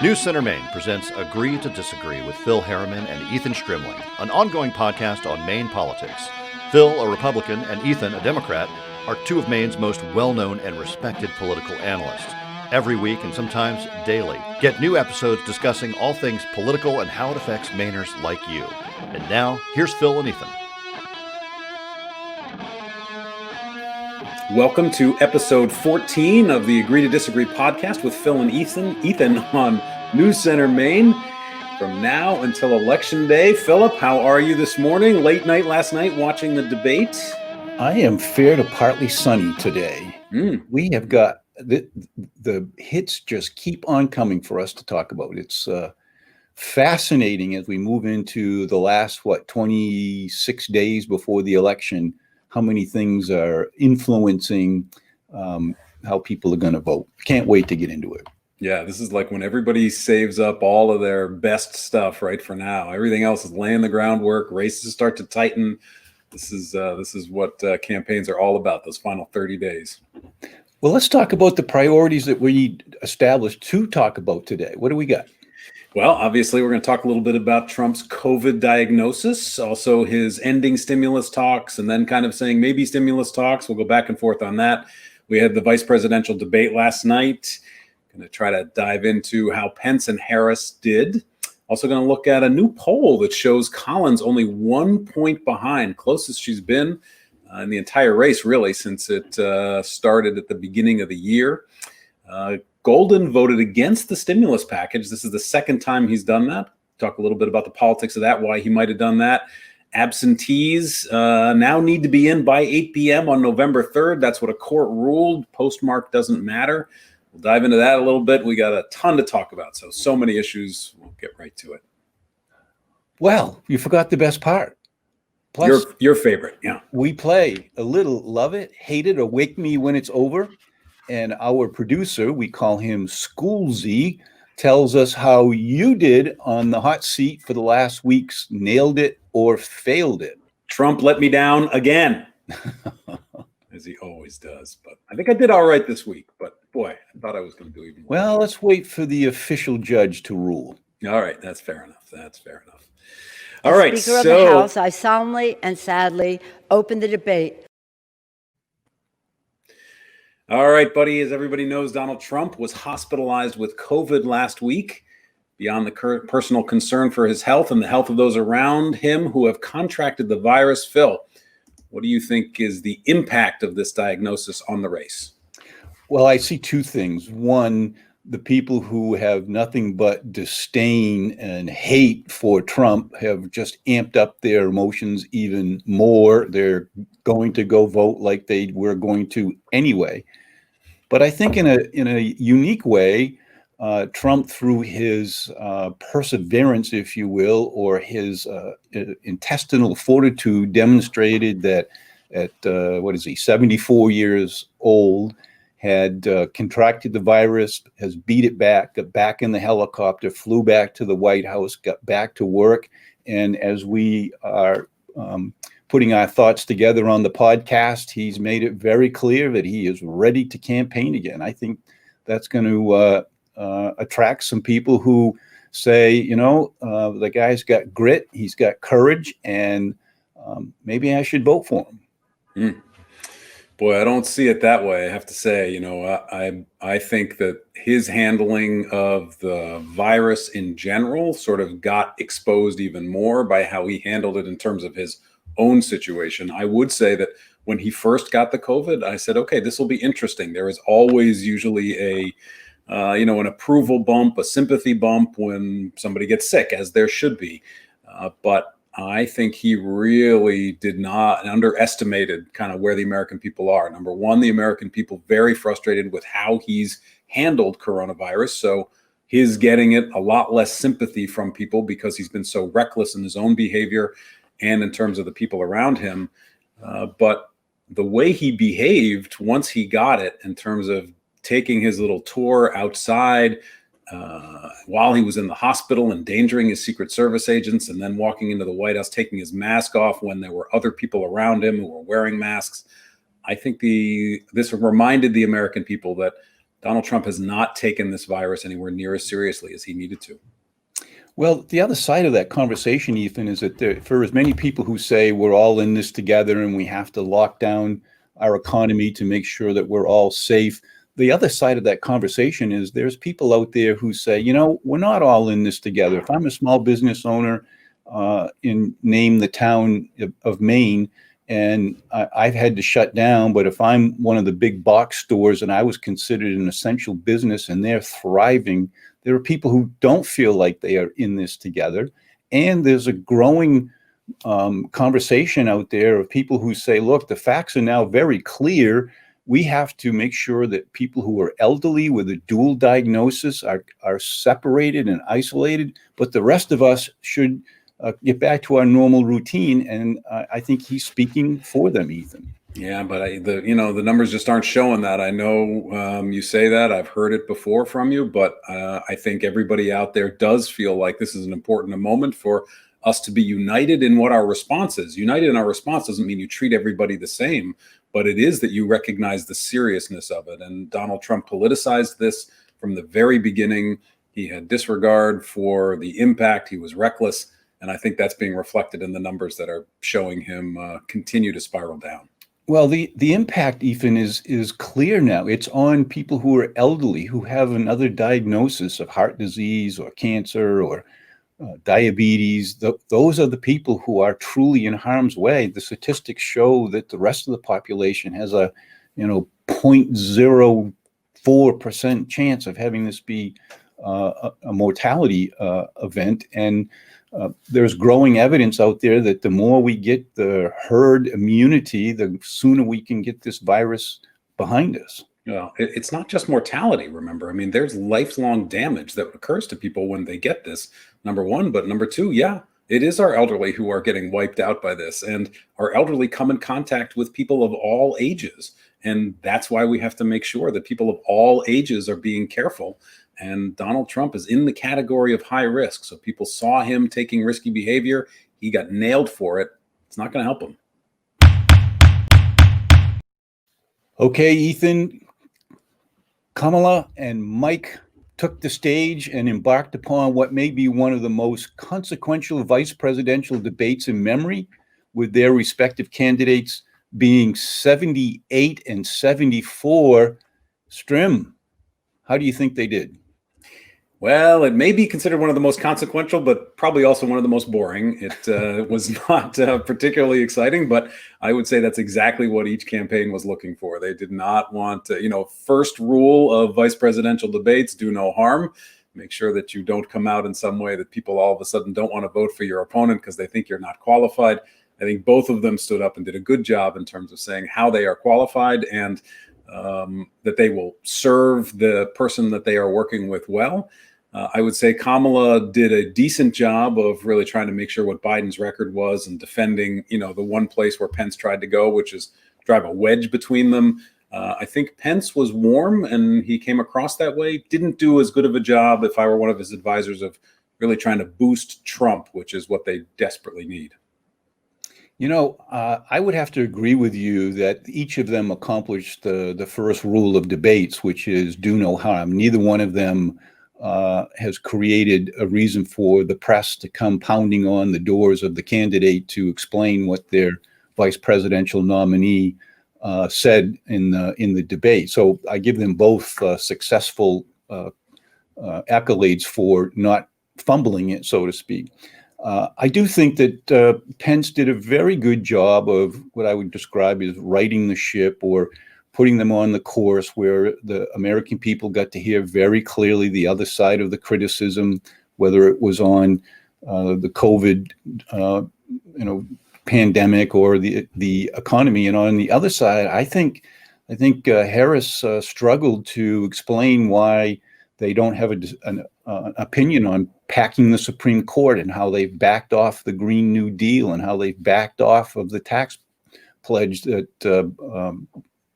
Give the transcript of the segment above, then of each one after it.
CENTER Maine presents Agree to Disagree with Phil Harriman and Ethan Strimling, an ongoing podcast on Maine politics. Phil, a Republican, and Ethan, a Democrat, are two of Maine's most well-known and respected political analysts. Every week and sometimes daily, get new episodes discussing all things political and how it affects Mainers like you. And now, here's Phil and Ethan. Welcome to episode 14 of the Agree to Disagree podcast with Phil and Ethan. Ethan on CENTER Maine from now until Election Day. Philip, how are you this morning? Late night last night watching the debate? I am fair to partly sunny today. We have got the hits just keep on coming for us to talk about. It's fascinating as we move into the last, 26 days before the election, how many things are influencing how people are going to vote. Can't wait to get into it. Yeah, this is like when everybody saves up all of their best stuff right for now. Everything else is laying the groundwork. Races start to tighten. This is what campaigns are all about, those final 30 days. Well, let's talk about the priorities that we established to talk about today. What do we got? Well, obviously, we're going to talk a little bit about Trump's COVID diagnosis, also his ending stimulus talks, and then kind of saying maybe stimulus talks. We'll go back and forth on that. We had the vice presidential debate last night. Going to try to dive into how Pence and Harris did. Also going to look at a new poll that shows Collins only 1 point behind, closest she's been in the entire race, really, since it started at the beginning of the year. Golden voted against the stimulus package. This is the second time he's done that. Talk a little bit about the politics of that, why he might have done that. Absentees now need to be in by 8 p.m. on November 3rd. That's what a court ruled. Postmark doesn't matter. We'll dive into that a little bit. We got a ton to talk about. So many issues. We'll get right to it. Well, you forgot the best part. Plus, your favorite, yeah. We play a little Love It, Hate It, or Wake Me When It's Over. And our producer, we call him Schoolsy, tells us how you did on the hot seat for the last week's Nailed It or Failed It. Trump let me down again, as he always does. But I think I did all right this week. But boy, I thought I was going to do even more. Well, let's wait for the official judge to rule. All right, that's fair enough. All right, Speaker of the House, I solemnly and sadly open the debate. All right, buddy. As everybody knows, Donald Trump was hospitalized with COVID last week. Beyond the current personal concern for his health and the health of those around him who have contracted the virus, Phil, what do you think is the impact of this diagnosis on the race? Well, I see two things. One, the people who have nothing but disdain and hate for Trump have just amped up their emotions even more. They're going to go vote like they were going to anyway. But I think in a unique way, Trump, through his perseverance, if you will, or his intestinal fortitude, demonstrated that at 74 years old, had contracted the virus, has beat it back, got back in the helicopter, flew back to the White House, got back to work. And as we are putting our thoughts together on the podcast, he's made it very clear that he is ready to campaign again. I think that's going to attract some people who say, the guy's got grit, he's got courage, and maybe I should vote for him. Boy, I don't see it that way. I have to say, I think that his handling of the virus in general sort of got exposed even more by how he handled it in terms of his own situation. I would say that when he first got the COVID, I said, okay, this will be interesting. There is always usually an approval bump, a sympathy bump when somebody gets sick, as there should be. But I think he really did not underestimated kind of where the American people are. Number one, the American people very frustrated with how he's handled coronavirus. So his getting it a lot less sympathy from people because he's been so reckless in his own behavior and in terms of the people around him. But the way he behaved once he got it, in terms of taking his little tour outside, while he was in the hospital, endangering his Secret Service agents, and then walking into the White House, taking his mask off when there were other people around him who were wearing masks. I think this reminded the American people that Donald Trump has not taken this virus anywhere near as seriously as he needed to. Well, the other side of that conversation, Ethan, is that for as many people who say we're all in this together and we have to lock down our economy to make sure that we're all safe, the other side of that conversation is there's people out there who say, you know, we're not all in this together. If I'm a small business owner name the town of Maine, and I've had to shut down, but if I'm one of the big box stores and I was considered an essential business and they're thriving, there are people who don't feel like they are in this together. And there's a growing conversation out there of people who say, look, the facts are now very clear. We have to make sure that people who are elderly with a dual diagnosis are separated and isolated, but the rest of us should get back to our normal routine. And I think he's speaking for them, Ethan. Yeah, but the numbers just aren't showing that. I know you say that. I've heard it before from you, but I think everybody out there does feel like this is an important moment for us to be united in what our response is. United in our response doesn't mean you treat everybody the same, but it is that you recognize the seriousness of it. And Donald Trump politicized this from the very beginning. He had disregard for the impact. He was reckless. And I think that's being reflected in the numbers that are showing him continue to spiral down. Well, the impact, Ethan, is clear now. It's on people who are elderly, who have another diagnosis of heart disease or cancer or diabetes. Those are the people who are truly in harm's way. The statistics show that the rest of the population has a 0.04% chance of having this be a mortality event. And there's growing evidence out there that the more we get the herd immunity, the sooner we can get this virus behind us. Well, it's not just mortality, remember. I mean, there's lifelong damage that occurs to people when they get this, number one. But number two, yeah, it is our elderly who are getting wiped out by this. And our elderly come in contact with people of all ages. And that's why we have to make sure that people of all ages are being careful. And Donald Trump is in the category of high risk. So people saw him taking risky behavior. He got nailed for it. It's not going to help him. Okay, Ethan, Kamala and Mike took the stage and embarked upon what may be one of the most consequential vice presidential debates in memory, with their respective candidates being 78 and 74. Strim, how do you think they did? Well, it may be considered one of the most consequential, but probably also one of the most boring. It was not particularly exciting, but I would say that's exactly what each campaign was looking for. They did not want to, first rule of vice presidential debates, do no harm. Make sure that you don't come out in some way that people all of a sudden don't want to vote for your opponent because they think you're not qualified. I think both of them stood up and did a good job in terms of saying how they are qualified and that they will serve the person that they are working with well. I would say Kamala did a decent job of really trying to make sure what Biden's record was and defending, the one place where Pence tried to go, which is drive a wedge between them. I think Pence was warm and he came across that way. Didn't do as good of a job, if I were one of his advisors, of really trying to boost Trump, which is what they desperately need. I would have to agree with you that each of them accomplished the first rule of debates, which is do no harm. Neither one of them has created a reason for the press to come pounding on the doors of the candidate to explain what their vice presidential nominee said in the debate. So I give them both successful accolades for not fumbling it, so to speak. I do think that Pence did a very good job of what I would describe as righting the ship, or putting them on the course where the American people got to hear very clearly the other side of the criticism, whether it was on the COVID, pandemic or the economy. And on the other side, I think Harris struggled to explain why they don't have an opinion on packing the Supreme Court and how they've backed off the Green New Deal and how they've backed off of the tax pledge that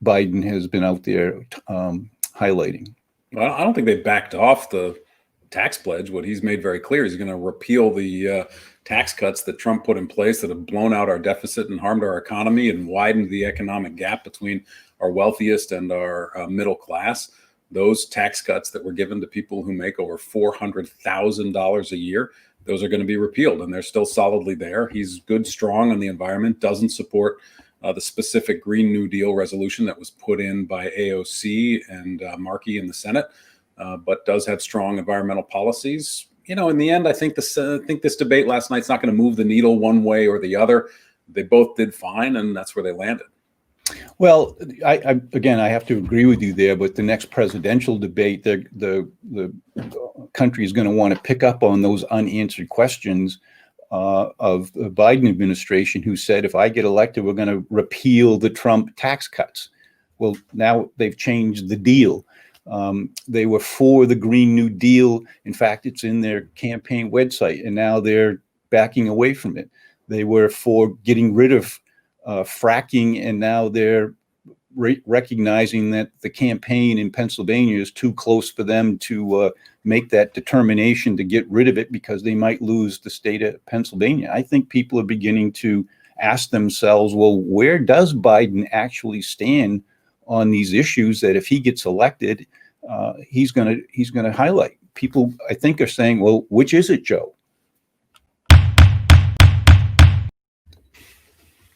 Biden has been out there highlighting. Well, I don't think they backed off the tax pledge. What he's made very clear is he's going to repeal the tax cuts that Trump put in place that have blown out our deficit and harmed our economy and widened the economic gap between our wealthiest and our middle class. those tax cuts that were given to people who make over $400,000 a year, those are going to be repealed, and they're still solidly there. He's good, strong on the environment, doesn't support the specific Green New Deal resolution that was put in by AOC and Markey in the Senate, but does have strong environmental policies. In the end, I think this debate last night's not going to move the needle one way or the other. They both did fine, and that's where they landed. Well, I have to agree with you there, but the next presidential debate, the country is going to want to pick up on those unanswered questions of the Biden administration, who said, if I get elected, we're going to repeal the Trump tax cuts. Well, now they've changed the deal. They were for the Green New Deal. In fact, it's in their campaign website, and now they're backing away from it. They were for getting rid of fracking, and now they're recognizing that the campaign in Pennsylvania is too close for them to make that determination to get rid of it, because they might lose the state of Pennsylvania. I think people are beginning to ask themselves, well, where does Biden actually stand on these issues that if he gets elected, he's going to highlight? People, I think, are saying, well, which is it, Joe?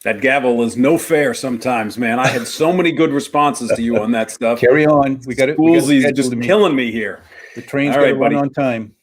That gavel is no fair sometimes, man. I had so many good responses to you on that stuff. Carry on. We got it. Woolsey's just killing me here. The train's got to run on time.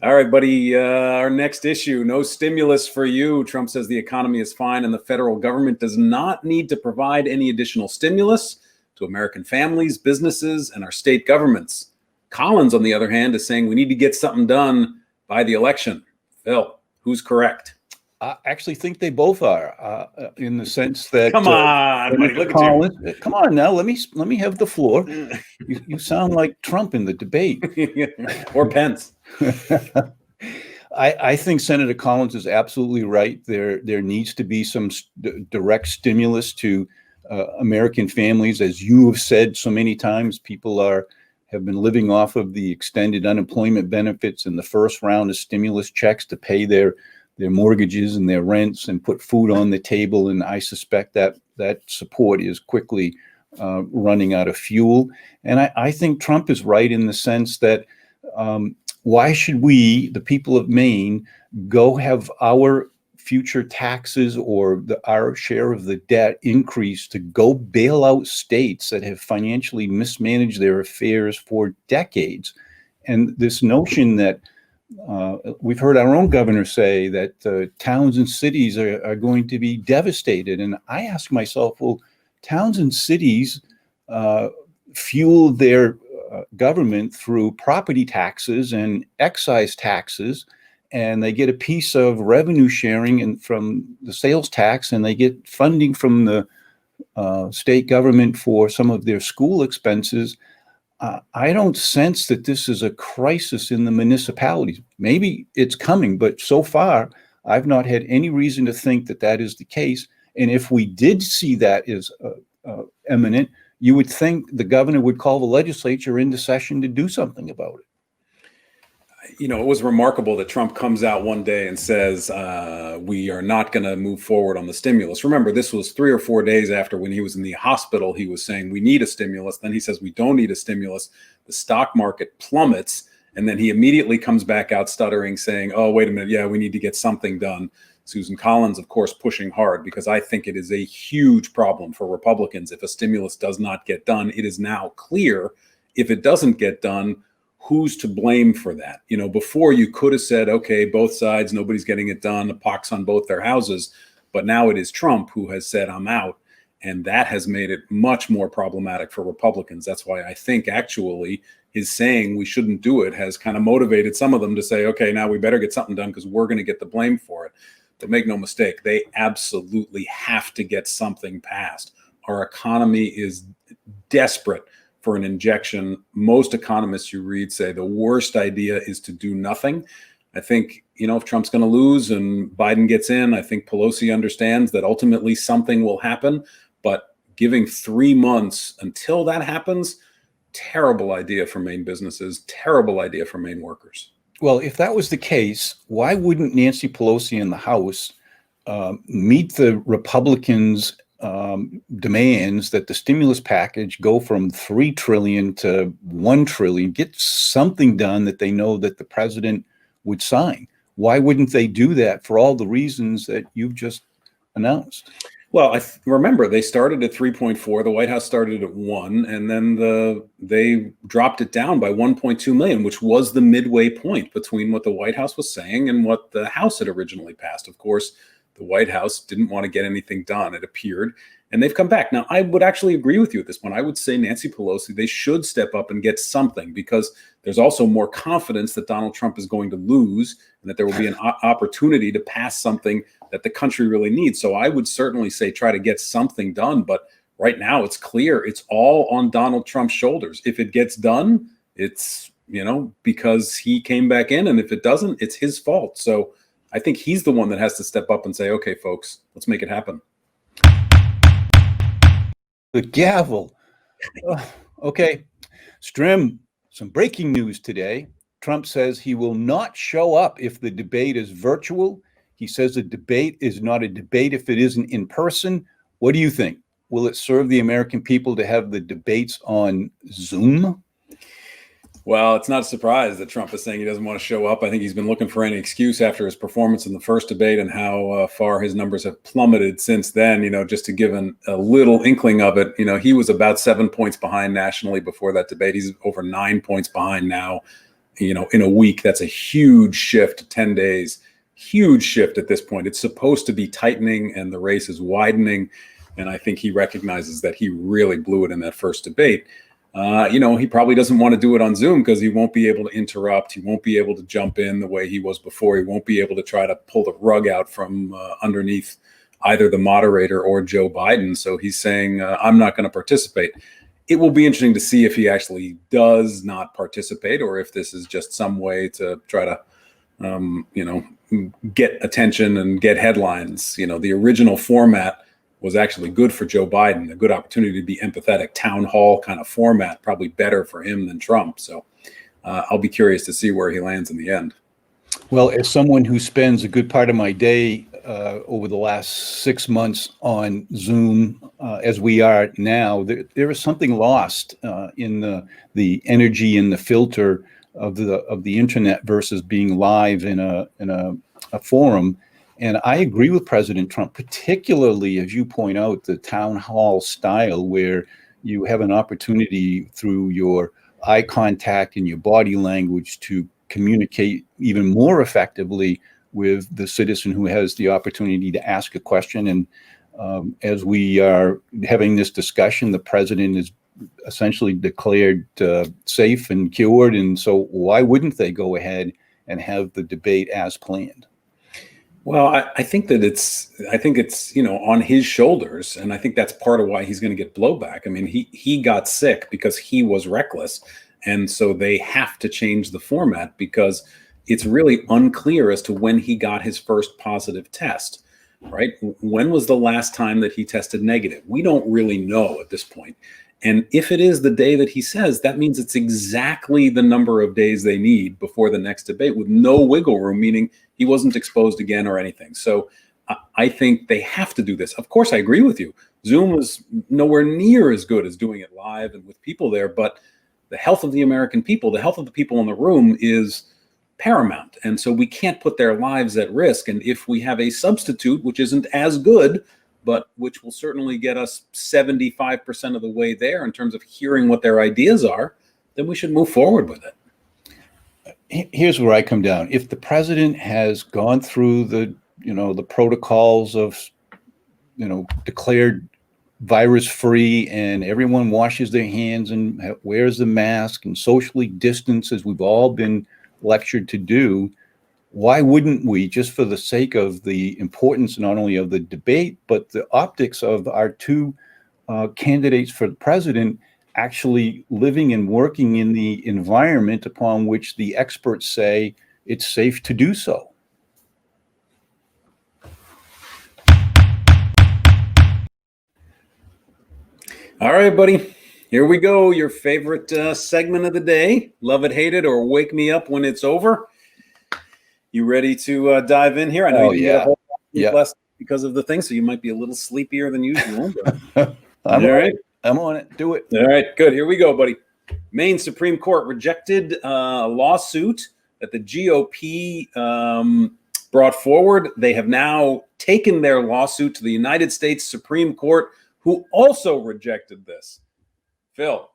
All right, buddy. Our next issue, no stimulus for you. Trump says the economy is fine and the federal government does not need to provide any additional stimulus to American families, businesses, and our state governments. Collins, on the other hand, is saying we need to get something done by the election. Phil, who's correct? I actually think they both are, in the sense that. Come on, buddy, look Collins, at you. Come on now, let me have the floor. You sound like Trump in the debate. Or Pence. I think Senator Collins is absolutely right. There needs to be some direct stimulus to American families. As you have said so many times, people have been living off of the extended unemployment benefits and the first round of stimulus checks to pay their mortgages and their rents and put food on the table. And I suspect that support is quickly running out of fuel. And I think Trump is right in the sense that why should we, the people of Maine, go have our future taxes or our share of the debt increase to go bail out states that have financially mismanaged their affairs for decades? And this notion that we've heard our own governor say that towns and cities are going to be devastated. And I ask myself, well, towns and cities fuel their government through property taxes and excise taxes, and they get a piece of revenue sharing and from the sales tax, and they get funding from the state government for some of their school expenses. I don't sense that this is a crisis in the municipalities. Maybe it's coming, but so far, I've not had any reason to think that is the case. And if we did see that as imminent, you would think the governor would call the legislature into session to do something about it. It was remarkable that Trump comes out one day and says, we are not going to move forward on the stimulus. Remember, this was 3 or 4 days after, when he was in the hospital, he was saying we need a stimulus. Then he says we don't need a stimulus. The stock market plummets. And then he immediately comes back out stuttering, saying, oh, wait a minute. Yeah, we need to get something done. Susan Collins, of course, pushing hard, because I think it is a huge problem for Republicans if a stimulus does not get done. It is now clear, if it doesn't get done, who's to blame for that? Before you could have said, okay, both sides, nobody's getting it done, a pox on both their houses. But now it is Trump who has said, I'm out. And that has made it much more problematic for Republicans. That's why I think actually his saying we shouldn't do it has kind of motivated some of them to say, okay, now we better get something done because we're going to get the blame for it. But make no mistake, they absolutely have to get something passed. Our economy is desperate for an injection. Most economists you read say the worst idea is to do nothing. I think, if Trump's going to lose and Biden gets in, I think Pelosi understands that ultimately something will happen. But giving 3 months until that happens, terrible idea for Maine businesses, terrible idea for Maine workers. Well, if that was the case, why wouldn't Nancy Pelosi in the House meet the Republicans demands that the stimulus package go from 3 trillion to 1 trillion, get something done that they know that the president would sign. Why wouldn't they do that for all the reasons that you've just announced? Well, remember they started at 3.4. The White House started at 1, and then they dropped it down by 1.2 million, which was the midway point between what the White House was saying and what the House had originally passed. Of course, the White House didn't want to get anything done, it appeared, and they've come back. Now, I would actually agree with you at this point. I would say Nancy Pelosi, they should step up and get something, because there's also more confidence that Donald Trump is going to lose and that there will be an opportunity to pass something that the country really needs. So I would certainly say try to get something done. But right now it's clear it's all on Donald Trump's shoulders. If it gets done, it's, because he came back in. And if it doesn't, it's his fault. So I think he's the one that has to step up and say, okay, folks, let's make it happen. The gavel. Okay. Strim, some breaking news today. Trump says he will not show up if the debate is virtual. He says a debate is not a debate if it isn't in person. What do you think? Will it serve the American people to have the debates on Zoom? Well, it's not a surprise that Trump is saying he doesn't want to show up. I think he's been looking for any excuse after his performance in the first debate and how far his numbers have plummeted since then. Just to give a little inkling of it, he was about 7 points behind nationally before that debate. He's over 9 points behind now, in a week. That's a huge shift, 10 days. Huge shift at this point. It's supposed to be tightening and the race is widening. And I think he recognizes that he really blew it in that first debate. He probably doesn't want to do it on Zoom because he won't be able to interrupt. He won't be able to jump in the way he was before. He won't be able to try to pull the rug out from underneath either the moderator or Joe Biden. So he's saying, I'm not going to participate. It will be interesting to see if he actually does not participate or if this is just some way to try to, get attention and get headlines. The original format was actually good for Joe Biden, a good opportunity to be empathetic, town hall kind of format, probably better for him than Trump. So I'll be curious to see where he lands in the end. Well, as someone who spends a good part of my day over the last 6 months on Zoom, as we are now, there is something lost in the energy and the filter of the internet versus being live in a forum. And I agree with President Trump, particularly, as you point out, the town hall style, where you have an opportunity through your eye contact and your body language to communicate even more effectively with the citizen who has the opportunity to ask a question. And as we are having this discussion, the president is essentially declared safe and cured. And so why wouldn't they go ahead and have the debate as planned? Well, I think it's on his shoulders, and I think that's part of why he's going to get blowback. I mean, he got sick because he was reckless, and so they have to change the format because it's really unclear as to when he got his first positive test, right? When was the last time that he tested negative? We don't really know at this point. And if it is the day that he says, that means it's exactly the number of days they need before the next debate with no wiggle room, meaning he wasn't exposed again or anything. So I think they have to do this. Of course, I agree with you. Zoom is nowhere near as good as doing it live and with people there, but the health of the American people, the health of the people in the room is paramount. And so we can't put their lives at risk. And if we have a substitute, which isn't as good, but which will certainly get us 75% of the way there in terms of hearing what their ideas are, then we should move forward with it. Here's where I come down. If the president has gone through the protocols of, declared virus free and everyone washes their hands and wears the mask and socially distance, as we've all been lectured to do, why wouldn't we, just for the sake of the importance not only of the debate, but the optics of our two candidates for the president actually living and working in the environment upon which the experts say it's safe to do so? All right, buddy. Here we go. Your favorite segment of the day. Love it, hate it, or wake me up when it's over. You ready to dive in here? I know you got a whole lot less because of the thing, so you might be a little sleepier than usual. I'm all right. I'm on it. Do it. All right, good. Here we go, buddy. Maine Supreme Court rejected a lawsuit that the GOP brought forward. They have now taken their lawsuit to the United States Supreme Court, who also rejected this. Phil,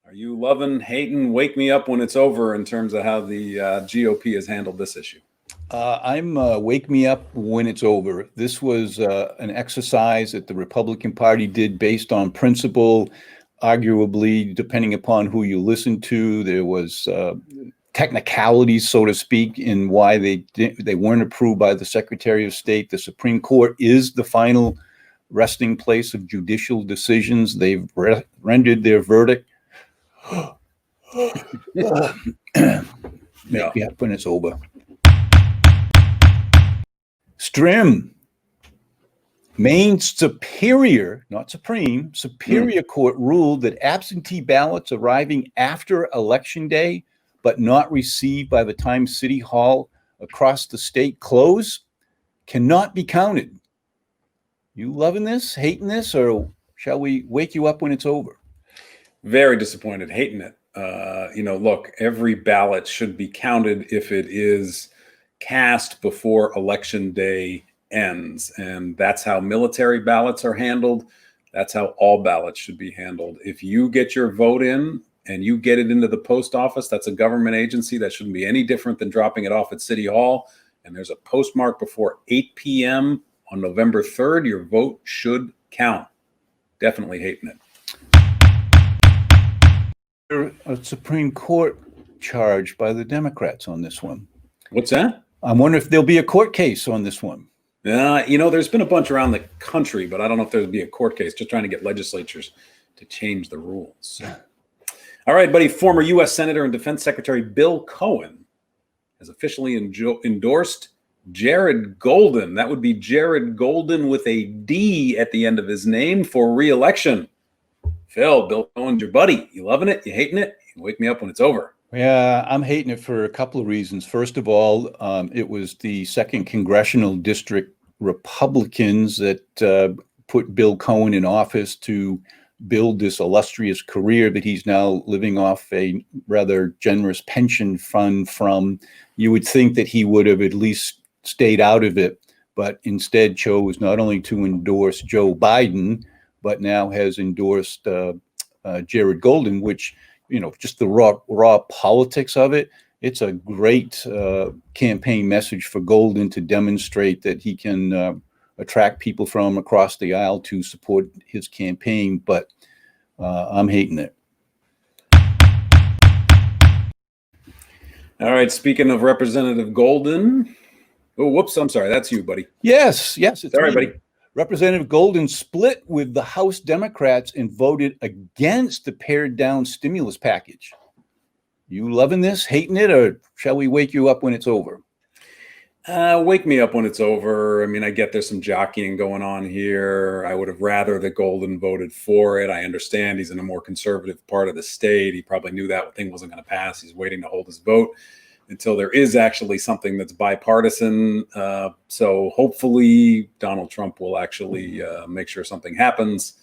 are you loving, hating, wake me up when it's over in terms of how the GOP has handled this issue? I'm wake me up when it's over. This was an exercise that the Republican Party did based on principle. Arguably, depending upon who you listen to, there was technicalities, so to speak, in why they weren't approved by the Secretary of State. The Supreme Court is the final resting place of judicial decisions. They've rendered their verdict. Make me up when it's over. Maine Superior, not Supreme, Superior Court ruled that absentee ballots arriving after Election Day, but not received by the time City Hall across the state close, cannot be counted. You loving this, hating this, or shall we wake you up when it's over? Very disappointed, hating it. Look, every ballot should be counted if it is cast before Election Day ends. And that's how military ballots are handled. That's how all ballots should be handled. If you get your vote in and you get it into the post office, that's a government agency. That shouldn't be any different than dropping it off at City Hall. And there's a postmark before 8 p.m. on November 3rd. Your vote should count. Definitely hating it. A Supreme Court charge by the Democrats on this one. What's that? I wonder if there'll be a court case on this one. There's been a bunch around the country, but I don't know if there'll be a court case, just trying to get legislatures to change the rules. All right, buddy. Former U.S. Senator and Defense Secretary Bill Cohen has officially endorsed Jared Golden. That would be Jared Golden with a D at the end of his name for re-election. Phil, Bill Cohen's your buddy. You loving it? You hating it? You can wake me up when it's over. Yeah, I'm hating it for a couple of reasons. First of all, it was the 2nd Congressional District Republicans that put Bill Cohen in office to build this illustrious career that he's now living off a rather generous pension fund from. You would think that he would have at least stayed out of it, but instead chose not only to endorse Joe Biden, but now has endorsed Jared Golden, which, just the raw politics of it. It's a great campaign message for Golden to demonstrate that he can attract people from across the aisle to support his campaign. But I'm hating it. All right. Speaking of Representative Golden. Oh, whoops. I'm sorry. That's you, buddy. Yes. It's all right, buddy. Representative Golden split with the House Democrats and voted against the pared down stimulus package. You loving this, hating it, or shall we wake you up when it's over? Wake me up when it's over. I mean, I get there's some jockeying going on here. I would have rather that Golden voted for it. I understand he's in a more conservative part of the state. He probably knew that thing wasn't going to pass. He's waiting to hold his vote until there is actually something that's bipartisan. So hopefully Donald Trump will actually make sure something happens,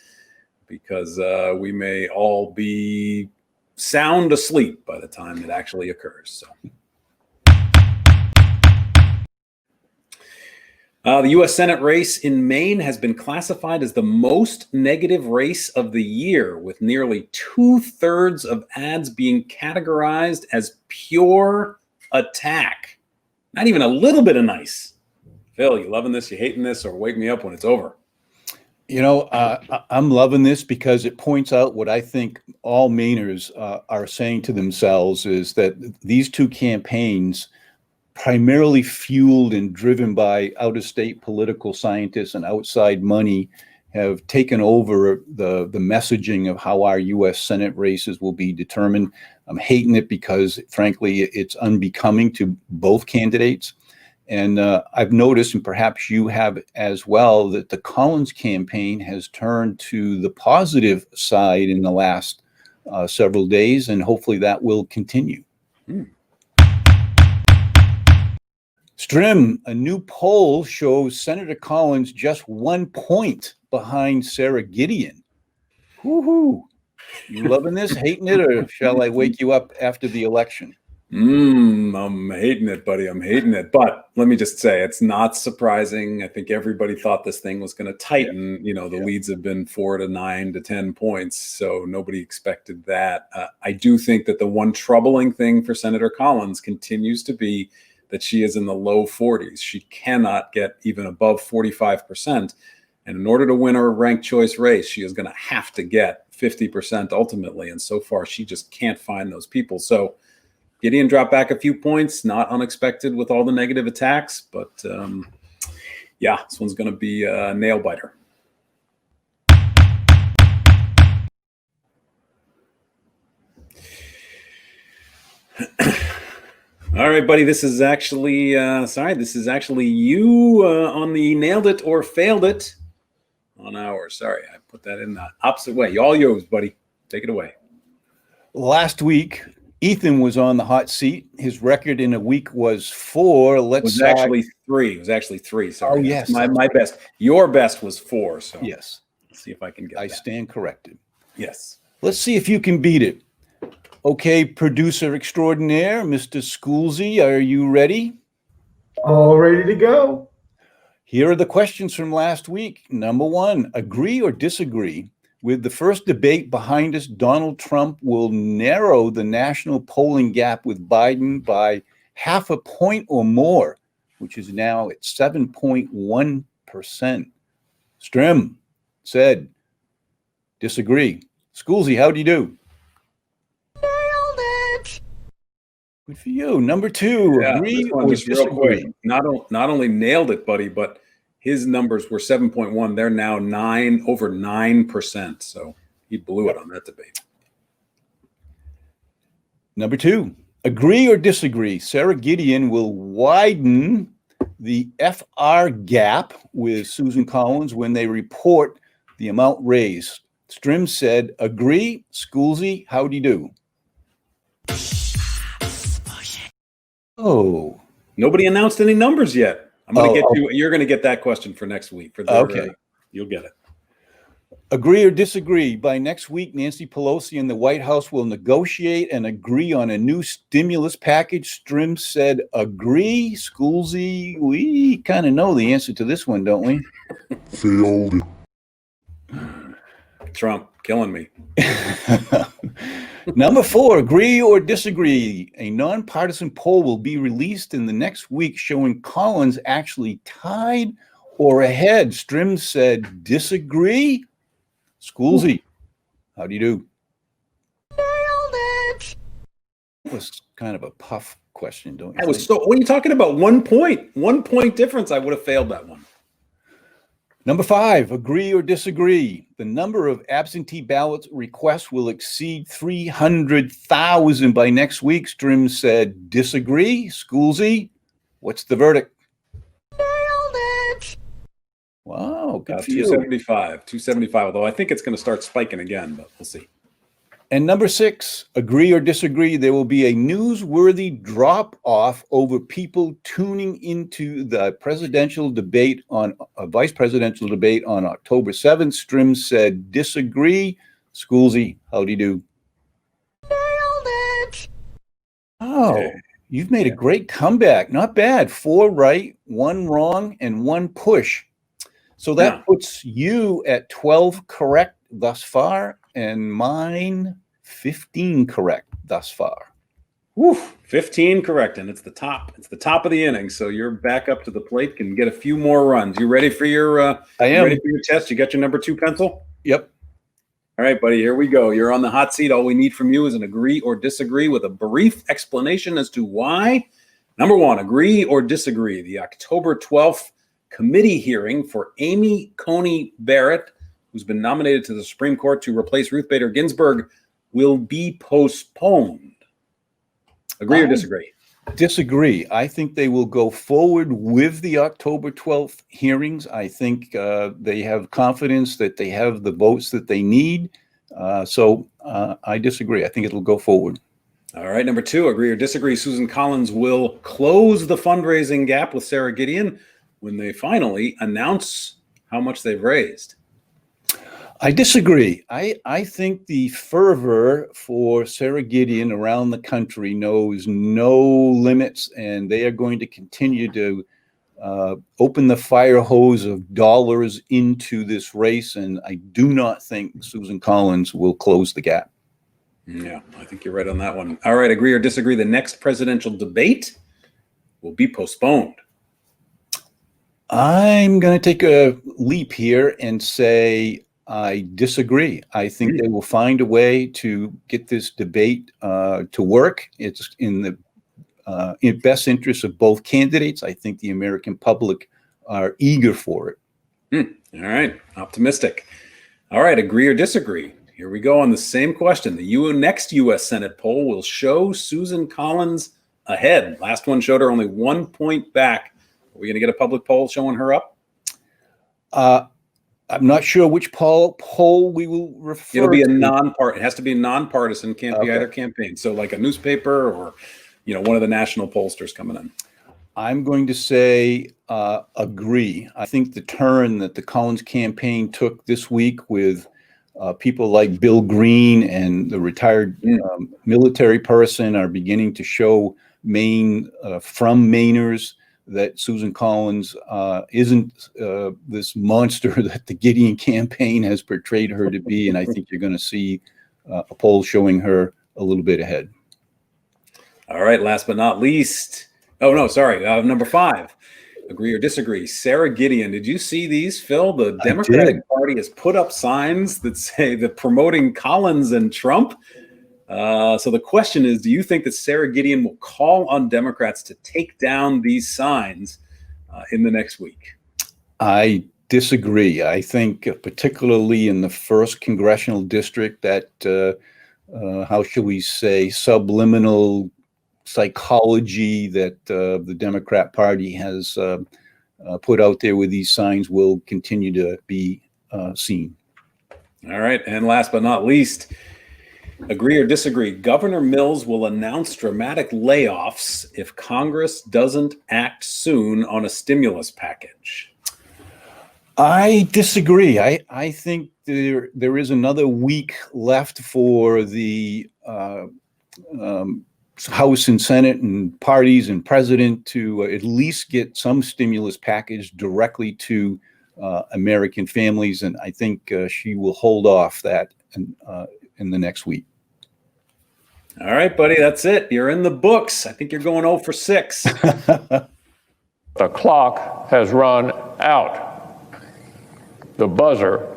because we may all be sound asleep by the time it actually occurs. So. The U.S. Senate race in Maine has been classified as the most negative race of the year, with nearly 2/3 of ads being categorized as pure attack. Not even a little bit of nice. Phil, you loving this? You hating this? Or wake me up when it's over? I'm loving this because it points out what I think all Mainers are saying to themselves, is that these two campaigns, primarily fueled and driven by out-of-state political scientists and outside money, have taken over the messaging of how our U.S. Senate races will be determined. I'm hating it because, frankly, it's unbecoming to both candidates. And I've noticed, and perhaps you have as well, that the Collins campaign has turned to the positive side in the last several days, and hopefully that will continue. Strim, a new poll shows Senator Collins just 1 point behind Sarah Gideon. Woohoo! You loving this, hating it, or shall I wake you up after the election? I'm hating it, buddy. I'm hating it. But let me just say, it's not surprising. I think everybody thought this thing was going to tighten. Yeah. You know, the leads have been 4 to 9 to 10 points, so nobody expected that. I do think that the one troubling thing for Senator Collins continues to be that she is in the low 40s. She cannot get even above 45%. And in order to win a ranked choice race, she is going to have to get 50% ultimately. And so far, she just can't find those people. So Gideon dropped back a few points, not unexpected with all the negative attacks. But yeah, this one's going to be a nail biter. All right, buddy, this is actually, this is actually you on the nailed it or failed it on ours. Sorry, I put that in the opposite way. All yours, buddy. Take it away. Last week, Ethan was on the hot seat. His record in a week was 4. It was actually 3. It was actually 3. Sorry. Oh, yes. My best. Your best was 4. So yes. Let's see if I can get that. I stand corrected. Yes. Let's see if you can beat it. Okay, producer extraordinaire, Mr. Schoolsy, are you ready? All ready to go. Here are the questions from last week. Number 1, agree or disagree with the first debate behind us? Donald Trump will narrow the national polling gap with Biden by 0.5 point or more, which is now at 7.1%. Strim said, disagree. Schoolsy, how do you do? Nailed it. Good for you. Number 2, agree or disagree? Not only nailed it, buddy, but his numbers were 7.1. They're now over 9%. So he blew it on that debate. Number 2, agree or disagree? Sarah Gideon will widen the FR gap with Susan Collins when they report the amount raised. Strim said, agree. Schoolsy, how do you do? Oh. Nobody announced any numbers yet. I'm going to get you. You're going to get that question for next week. Okay. You'll get it. Agree or disagree? By next week, Nancy Pelosi and the White House will negotiate and agree on a new stimulus package. Strim said, agree. Schoolsy, we kind of know the answer to this one, don't we? Failed. Trump killing me. Number 4, agree or disagree? A nonpartisan poll will be released in the next week showing Collins actually tied or ahead. Strim said, disagree. Schoolsy, how do you do? Nailed it. That was kind of a puff question, don't you That think? was so. When you're talking about 1 point, 1 point difference, I would have failed that one. Number 5, agree or disagree? The number of absentee ballot requests will exceed 300,000 by next week. Strim said, disagree. Schoolsy, what's the verdict? Nailed it. Wow, good for you. 275, although I think it's going to start spiking again, but we'll see. And number 6, agree or disagree? There will be a newsworthy drop-off over people tuning into the presidential debate on a vice presidential debate on October 7th. Strim said, disagree. Schoolsy, how do you do? Nailed it. Oh, Okay. You've made a great comeback. Not bad. 4 right, 1 wrong, and 1 push. So that puts you at 12 correct thus far, and mine 15 correct thus far. Woo, 15 correct, and it's the top. It's the top of the inning. So you're back up to the plate, can get a few more runs. You ready for your? I am. Ready for your test? You got your number 2 pencil? Yep. All right, buddy. Here we go. You're on the hot seat. All we need from you is an agree or disagree with a brief explanation as to why. Number 1, agree or disagree? The October 12th committee hearing for Amy Coney Barrett, who's been nominated to the Supreme Court to replace Ruth Bader Ginsburg, will be postponed. Agree or disagree? Disagree. I think they will go forward with the October 12th hearings. I think they have confidence that they have the votes that they need. So I disagree. I think it'll go forward. All right, number 2, agree or disagree, Susan Collins will close the fundraising gap with Sarah Gideon when they finally announce how much they've raised. I disagree. I think the fervor for Sarah Gideon around the country knows no limits, and they are going to continue to open the fire hose of dollars into this race, and I do not think Susan Collins will close the gap. Yeah, I think you're right on that one. All right, agree or disagree, the next presidential debate will be postponed. I'm going to take a leap here and say I disagree. I think they will find a way to get this debate to work. It's in the best interest of both candidates. I think the American public are eager for it. All right, optimistic. All right, agree or disagree. Here we go on the same question. The next U.S. Senate poll will show Susan Collins ahead. Last one showed her only 1 point back. Are we going to get a public poll showing her up? I'm not sure which poll we will refer to. It'll be it has to be nonpartisan, can't be either campaign. So like a newspaper or, one of the national pollsters coming in. I'm going to say agree. I think the turn that the Collins campaign took this week with people like Bill Green and the retired military person are beginning to show from Mainers that Susan Collins isn't this monster that the Gideon campaign has portrayed her to be. And I think you're going to see a poll showing her a little bit ahead. All right, last but not least. Oh, no, sorry. Number 5, agree or disagree. Sarah Gideon, did you see these, Phil? The Democratic Party has put up signs that say they're promoting Collins and Trump. So the question is, do you think that Sarah Gideon will call on Democrats to take down these signs in the next week? I disagree. I think particularly in the 1st congressional district, that, how shall we say, subliminal psychology that the Democrat Party has put out there with these signs will continue to be seen. All right. And last but not least, agree or disagree, Governor Mills will announce dramatic layoffs if Congress doesn't act soon on a stimulus package. I disagree. I think there is another week left for the House and Senate and parties and president to at least get some stimulus package directly to American families. And I think she will hold off that in the next week. All right, buddy, that's it. You're in the books. I think you're going 0 for 6. The clock has run out. The buzzer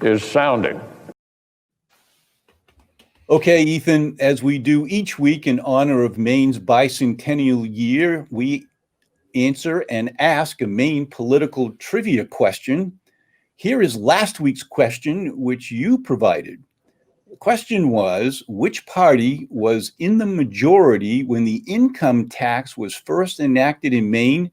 is sounding. Okay, Ethan, as we do each week in honor of Maine's bicentennial year, we answer and ask a Maine political trivia question. Here is last week's question, which you provided. The question was, which party was in the majority when the income tax was first enacted in Maine,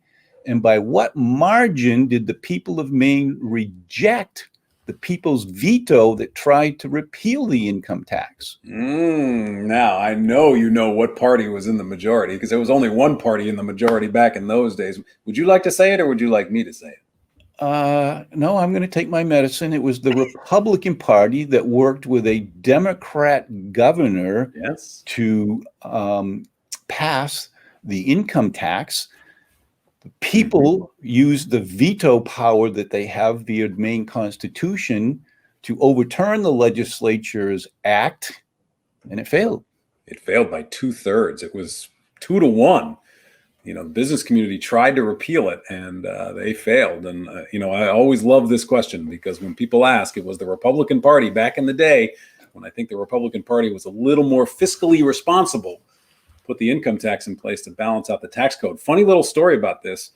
and by what margin did the people of Maine reject the people's veto that tried to repeal the income tax? Now, I know you know what party was in the majority, because there was only one party in the majority back in those days. Would you like to say it, or would you like me to say it? No, I'm going to take my medicine. It was the Republican Party that worked with a Democrat governor to pass the income tax. The people used the veto power that they have via the Maine Constitution to overturn the legislature's act, and it failed. It failed by 2/3. It was 2-1. The business community tried to repeal it, and they failed. And, I always love this question, because when people ask, it was the Republican Party back in the day, when I think the Republican Party was a little more fiscally responsible, put the income tax in place to balance out the tax code. Funny little story about this.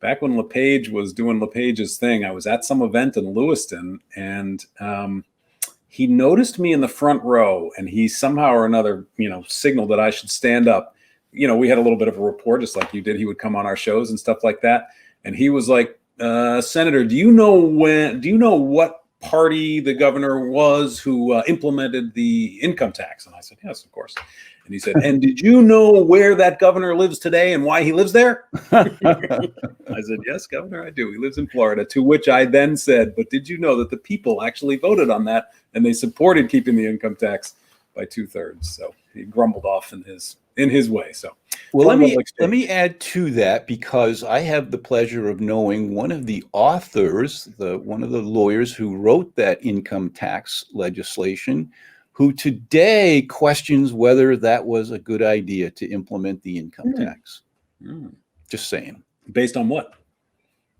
Back when LePage was doing LePage's thing, I was at some event in Lewiston, and he noticed me in the front row, and he somehow or another, signaled that I should stand up. We had a little bit of a rapport, just like you did. He would come on our shows and stuff like that. And he was like, Senator, do you know what party the governor was who implemented the income tax? And I said, yes, of course. And he said, and did you know where that governor lives today and why he lives there? I said, yes, Governor, I do. He lives in Florida. To which I then said, but did you know that the people actually voted on that and they supported keeping the income tax by 2/3? So he grumbled off in his way. So, well, let me add to that, because I have the pleasure of knowing one of the authors, one of the lawyers who wrote that income tax legislation, who today questions whether that was a good idea to implement the income tax. Just saying. Based on what?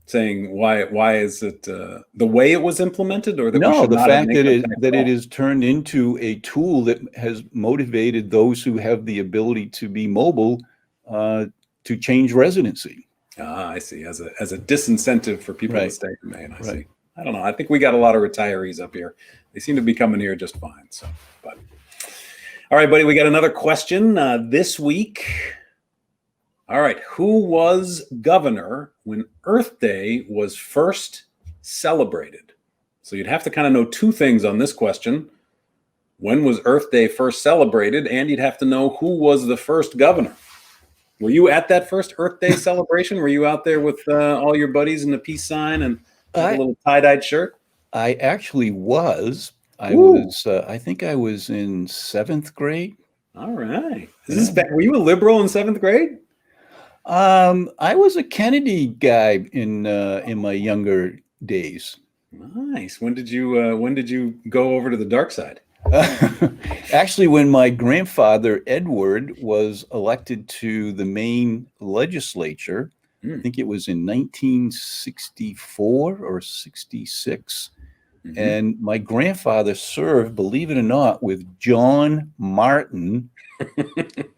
Saying why is it the way it was implemented, or that no, the fact that it is turned into a tool that has motivated those who have the ability to be mobile to change residency. I see. As a disincentive for people to stay in Maine. I see. I don't know. I think we got a lot of retirees up here. They seem to be coming here just fine. So, but all right, buddy, we got another question this week. All right, who was governor when Earth Day was first celebrated? So you'd have to kind of know two things on this question. When was Earth Day first celebrated? And you'd have to know who was the first governor. Were you at that first Earth Day celebration? Were you out there with all your buddies in the peace sign and a little tie-dyed shirt? I actually was. I think I was in 7th grade. All right. Were you a liberal in 7th grade? I was a Kennedy guy in my younger days. Nice. When did you go over to the dark side? Actually, when my grandfather Edward was elected to the Maine legislature, I think it was in 1964 or 66. And my grandfather served, believe it or not, with John Martin,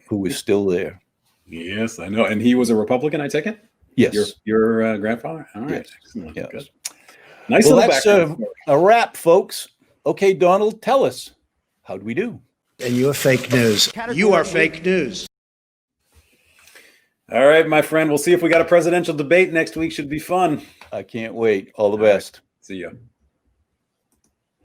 who is still there. Yes, I know. And he was a Republican, I take it? Yes. Your grandfather? All right. Yes. Excellent. Yes. Good. Nice Well, little that's background. a wrap, folks. Okay, Donald, tell us, how'd we do? And you are fake news. You are fake news. All right, my friend. We'll see if we got a presidential debate next week. Should be fun. I can't wait. All the best. See ya.